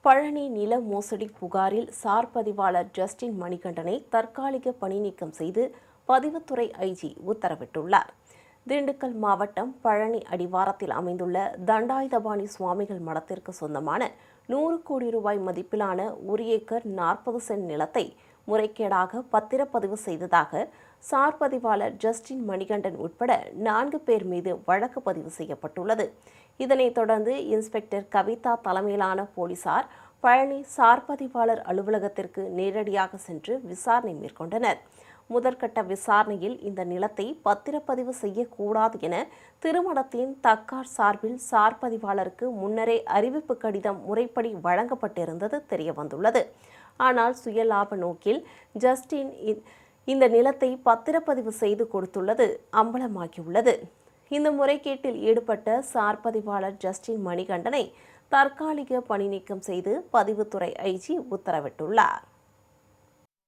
பழனி நில மோசடி புகாரில் சார் பதிவாளர் ஜஸ்டின் மணிகண்டனை தற்காலிக பணி நீக்கம் செய்து பதிவுத்துறை ஐஜி உத்தரவிட்டுள்ளார். திண்டுக்கல் மாவட்டம் பழனி அடிவாரத்தில் அமைந்துள்ள தண்டாயுதபாணி சுவாமிகள் மடத்திற்கு சொந்தமான 100 கோடி ரூபாய் மதிப்பிலான 1 ஏக்கர் 40 சென்ட் நிலத்தை முறைகேடாக பத்திரப்பதிவு செய்ததாக சார் பதிவாளர் ஜஸ்டின் மணிகண்டன் உட்பட 4 பேர் மீது வழக்கு பதிவு செய்யப்பட்டுள்ளது. இதனைத் தொடர்ந்து இன்ஸ்பெக்டர் கவிதா தலைமையிலான போலீசார் பழனி சார் பதிவாளர் அலுவலகத்திற்கு நேரடியாக சென்று விசாரணை மேற்கொண்டனர். முதற்கட்ட விசாரணையில் இந்த நிலத்தை பத்திரப்பதிவு செய்யக்கூடாது என திருமணத்தின் தக்கார் சார்பில் சார் பதிவாளருக்கு முன்னரே அறிவிப்பு கடிதம் முறைப்படி வழங்கப்பட்டிருந்தது தெரியவந்துள்ளது. ஆனால் சுயலாப நோக்கில் ஜஸ்டின் இந்த நிலத்தை பத்திரப்பதிவு செய்து கொடுத்துள்ளது அம்பலமாகியுள்ளது. இந்த முறைகேட்டில் ஈடுபட்ட சார் பதிவாளர் ஜஸ்டின் மணிகண்டனை தற்காலிக பணி நீக்கம் செய்து பதிவுத்துறை ஐஜி உத்தரவிட்டுள்ளார்.